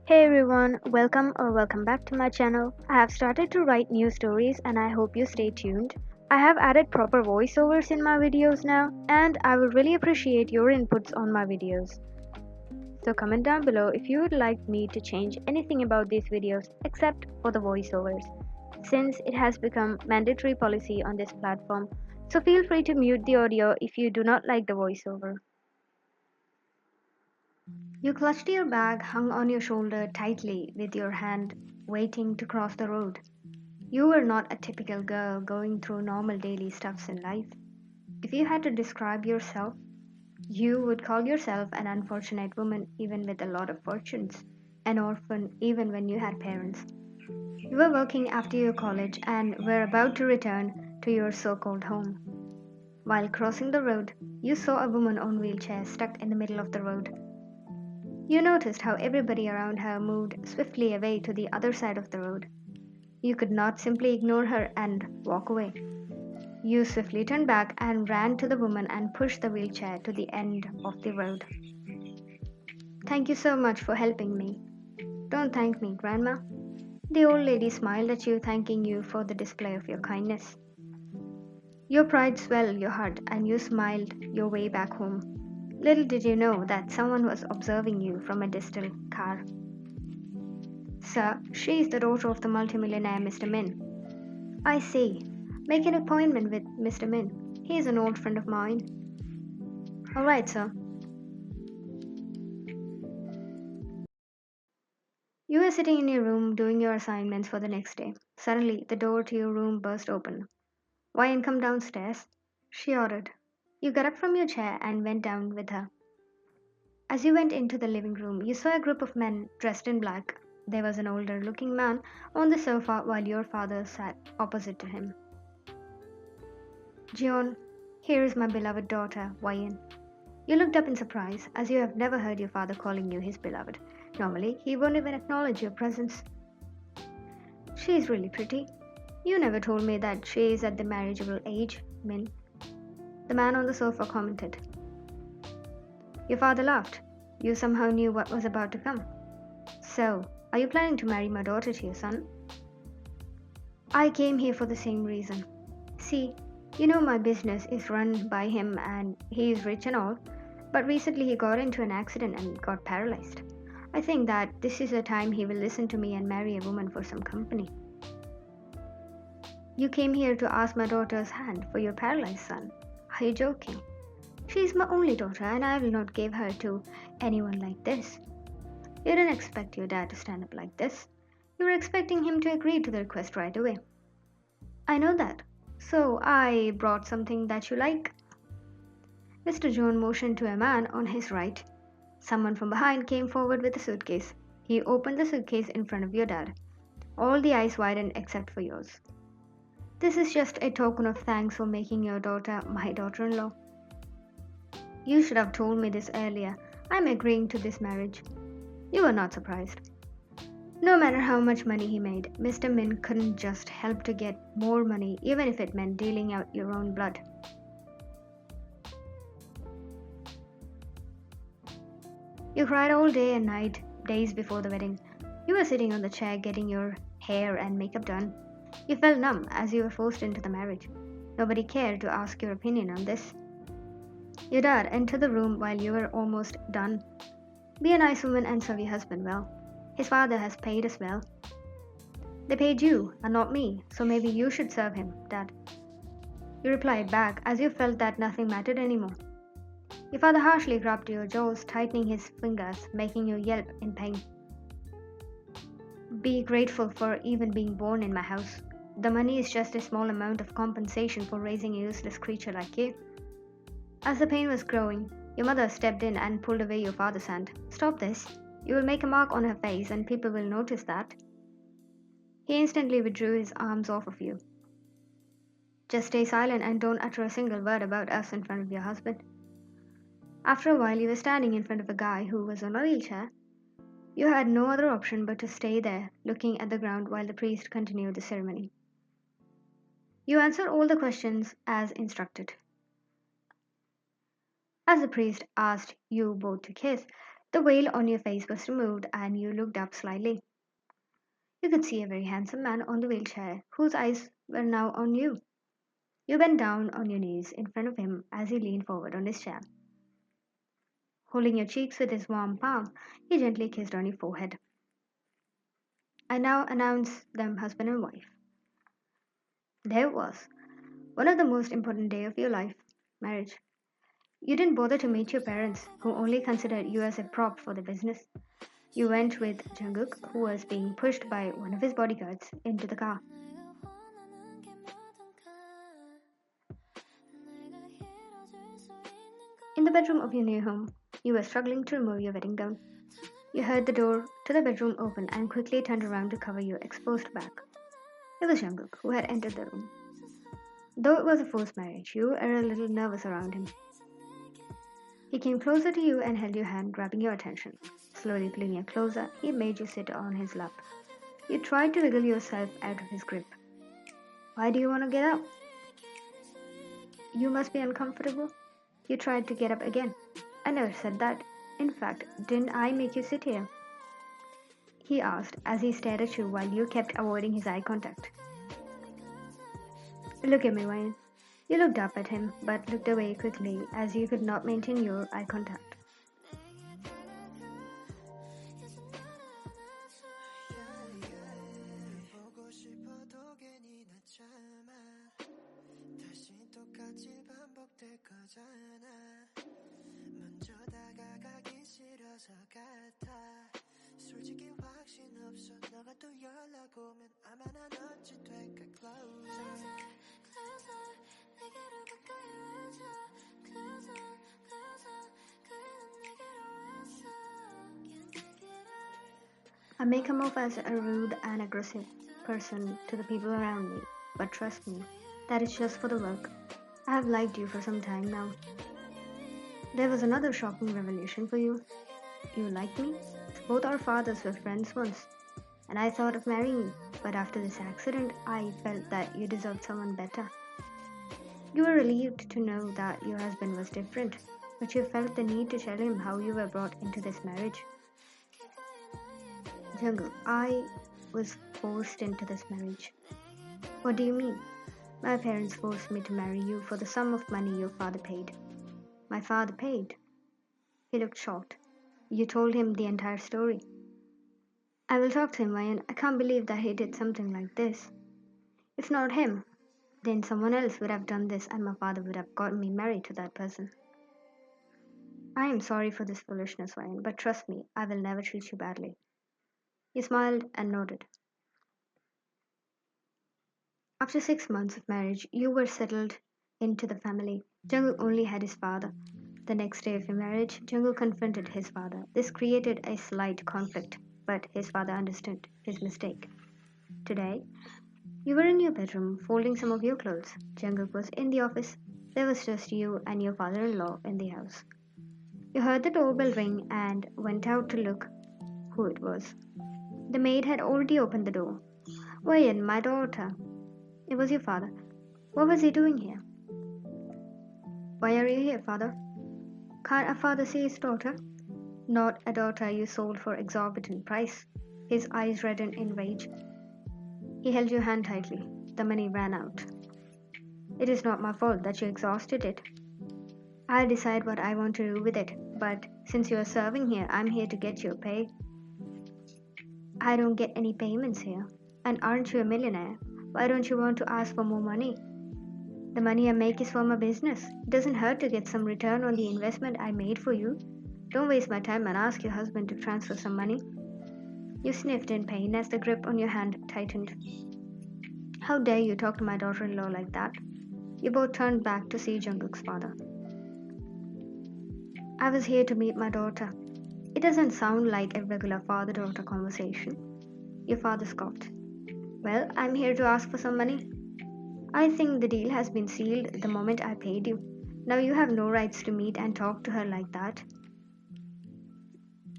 Hey everyone, welcome back to my channel. I have started to write new stories and I hope you stay tuned. I have added proper voiceovers in my videos now and I would really appreciate your inputs on my videos. So comment down below if you would like me to change anything about these videos except for the voiceovers, since it has become mandatory policy on this platform. So feel free to mute the audio if you do not like the voiceover. You clutched your bag hung on your shoulder tightly with your hand, waiting to cross the road. You were not a typical girl going through normal daily stuffs in life. If you had to describe yourself, you would call yourself an unfortunate woman even with a lot of fortunes, an orphan even when you had parents. You were working after your college and were about to return to your so called home. While crossing the road, you saw a woman on wheelchair stuck in the middle of the road. You noticed how everybody around her moved swiftly away to the other side of the road. You could not simply ignore her and walk away. You swiftly turned back and ran to the woman and pushed the wheelchair to the end of the road. Thank you so much for helping me. Don't thank me, Grandma. The old lady smiled at you, thanking you for the display of your kindness. Your pride swelled your heart and you smiled your way back home. Little did you know that someone was observing you from a distant car. Sir, she is the daughter of the multimillionaire Mr. Min. I see. Make an appointment with Mr. Min. He is an old friend of mine. All right, sir. You were sitting in your room doing your assignments for the next day. Suddenly, the door to your room burst open. Why and come downstairs? She ordered. You got up from your chair and went down with her. As you went into the living room, you saw a group of men dressed in black. There was an older looking man on the sofa while your father sat opposite to him. John, here is my beloved daughter, Wyan. You looked up in surprise, as you have never heard your father calling you his beloved. Normally, he won't even acknowledge your presence. She is really pretty. You never told me that she is at the marriageable age, Min. The man on the sofa commented. Your father laughed. You somehow knew what was about to come. So, are you planning to marry my daughter to your son? I came here for the same reason. See, you know my business is run by him and he is rich and all, but recently he got into an accident and got paralyzed. I think that this is the time he will listen to me and marry a woman for some company. You came here to ask my daughter's hand for your paralyzed son. Are you joking? She is my only daughter and I will not give her to anyone like this. You didn't expect your dad to stand up like this. You were expecting him to agree to the request right away. I know that. So I brought something that you like. Mr. John motioned to a man on his right. Someone from behind came forward with a suitcase. He opened the suitcase in front of your dad. All the eyes widened except for yours. This is just a token of thanks for making your daughter my daughter-in-law. You should have told me this earlier. I'm agreeing to this marriage. You were not surprised. No matter how much money he made, Mr. Min couldn't just help to get more money even if it meant dealing out your own blood. You cried all day and night, days before the wedding. You were sitting on the chair getting your hair and makeup done. You felt numb as you were forced into the marriage. Nobody cared to ask your opinion on this. Your dad entered the room while you were almost done. Be a nice woman and serve your husband well. His father has paid us well. They paid you and not me, so maybe you should serve him, Dad. You replied back as you felt that nothing mattered anymore. Your father harshly grabbed your jaws, tightening his fingers, making you yelp in pain. Be grateful for even being born in my house. The money is just a small amount of compensation for raising a useless creature like you. As the pain was growing, your mother stepped in and pulled away your father's hand. Stop this. You will make a mark on her face and people will notice that. He instantly withdrew his arms off of you. Just stay silent and don't utter a single word about us in front of your husband. After a while, you were standing in front of a guy who was on a wheelchair. You had no other option but to stay there, looking at the ground while the priest continued the ceremony. You answered all the questions as instructed. As the priest asked you both to kiss, The veil on your face was removed and you looked up slightly. You could see a very handsome man on the wheelchair whose eyes were now on you. You bent down on your knees in front of him as he leaned forward on his chair. Holding your cheeks with his warm palm, he gently kissed on your forehead. I now announce them husband and wife. There it was, one of the most important days of your life, marriage. You didn't bother to meet your parents, who only considered you as a prop for the business. You went with Jungkook, who was being pushed by one of his bodyguards, into the car. In the bedroom of your new home, you were struggling to remove your wedding gown. You heard the door to the bedroom open and quickly turned around to cover your exposed back. It was Jungkook who had entered the room. Though it was a forced marriage, you were a little nervous around him. He came closer to you and held your hand, grabbing your attention. Slowly pulling you closer, he made you sit on his lap. You tried to wiggle yourself out of his grip. Why do you want to get up? You must be uncomfortable. You tried to get up again. I never said that. In fact, didn't I make you sit here? He asked as he stared at you while you kept avoiding his eye contact. Look at me, Wayne. You looked up at him, but looked away quickly as you could not maintain your eye contact. I may come off as a rude and aggressive person to the people around me, but trust me, that is just for the work. I have liked you for some time now. There was another shocking revelation for you. You liked me? Both our fathers were friends once, and I thought of marrying you, but after this accident, I felt that you deserved someone better. You were relieved to know that your husband was different, but you felt the need to tell him how you were brought into this marriage. Jungkook, I was forced into this marriage. What do you mean? My parents forced me to marry you for the sum of money your father paid. My father paid? He looked shocked. You told him the entire story. I will talk to him, Ryan. I can't believe that he did something like this. If not him, then someone else would have done this and my father would have gotten me married to that person. I am sorry for this foolishness, Ryan, but trust me, I will never treat you badly. He smiled and nodded. After 6 months of marriage, you were settled into the family. Jungkook only had his father. The next day of your marriage, Jungkook confronted his father. This created a slight conflict, but his father understood his mistake. Today, you were in your bedroom folding some of your clothes. Jungkook was in the office. There was just you and your father-in-law in the house. You heard the doorbell ring and went out to look who it was. The maid had already opened the door. Wayan, my daughter. It was your father. What was he doing here? Why are you here, father? Can't a father see his daughter? Not a daughter you sold for exorbitant price. His eyes reddened in rage. He held your hand tightly. The money ran out. It is not my fault that you exhausted it. I'll decide what I want to do with it, but since you are serving here, I'm here to get your pay. I don't get any payments here. And aren't you a millionaire? Why don't you want to ask for more money? The money I make is for my business. It doesn't hurt to get some return on the investment I made for you. Don't waste my time and ask your husband to transfer some money. You sniffed in pain as the grip on your hand tightened. How dare you talk to my daughter-in-law like that? You both turned back to see Jungkook's father. I was here to meet my daughter. It doesn't sound like a regular father-daughter conversation. Your father scoffed. Well, I'm here to ask for some money. I think the deal has been sealed the moment I paid you. Now you have no rights to meet and talk to her like that.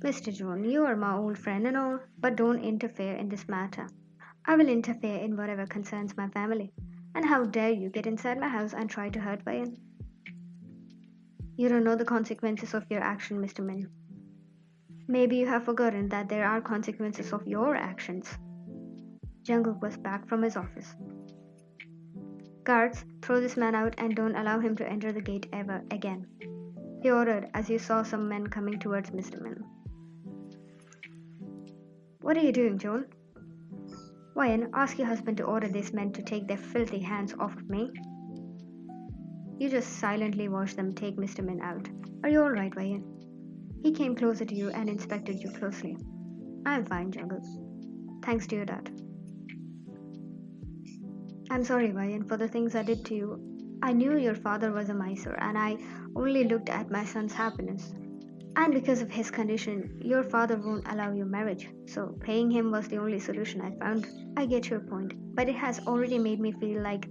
Mr. John, you are my old friend and all, but don't interfere in this matter. I will interfere in whatever concerns my family. And how dare you get inside my house and try to hurt Bayan? You don't know the consequences of your action, Mr. Min. Maybe you have forgotten that there are consequences of your actions. Jungkook was back from his office. Guards, throw this man out and don't allow him to enter the gate ever again, he ordered as he saw some men coming towards Mr. Min. What are you doing, Joel? Wyan, ask your husband to order these men to take their filthy hands off of me. You just silently watched them take Mr. Min out. Are you alright, Wyan? He came closer to you and inspected you closely. I'm fine, Jungkook. Thanks to your dad. I'm sorry, Wyan, for the things I did to you. I knew your father was a miser and I only looked at my son's happiness. And because of his condition, your father won't allow your marriage. So paying him was the only solution I found. I get your point, but it has already made me feel like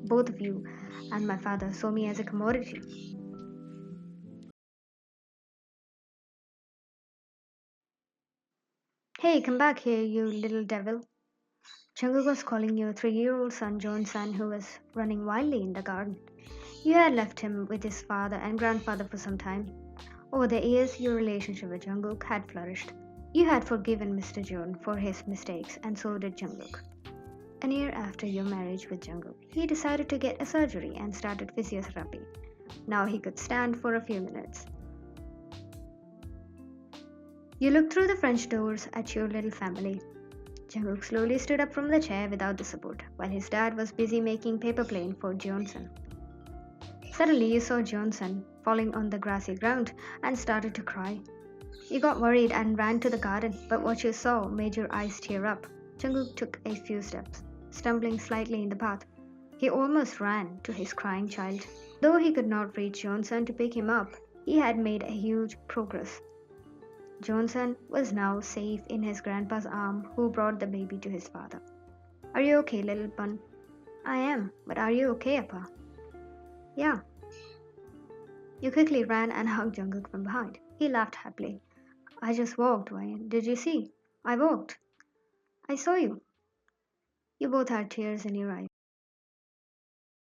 both of you and my father saw me as a commodity. Hey, come back here, you little devil. Jungkook was calling your 3-year-old son Johnson, who was running wildly in the garden. You had left him with his father and grandfather for some time. Over the years, your relationship with Jungkook had flourished. You had forgiven Mr. Joon for his mistakes, and so did Jungkook. A year after your marriage with Jungkook, he decided to get a surgery and started physiotherapy. Now he could stand for a few minutes. You looked through the French doors at your little family. Jungkook slowly stood up from the chair without the support, while his dad was busy making paper plane for Johnson. Suddenly you saw Johnson falling on the grassy ground and started to cry. You got worried and ran to the garden, but what you saw made your eyes tear up. Jungkook took a few steps, stumbling slightly in the path. He almost ran to his crying child. Though he could not reach Johnson to pick him up, he had made a huge progress. Johnson was now safe in his grandpa's arm, who brought the baby to his father. Are you okay, little bun? I am, but are you okay, Appa? Yeah. You quickly ran and hugged Jungkook from behind. He laughed happily. I just walked, Ryan. Did you see? I walked. I saw you. You both had tears in your eyes.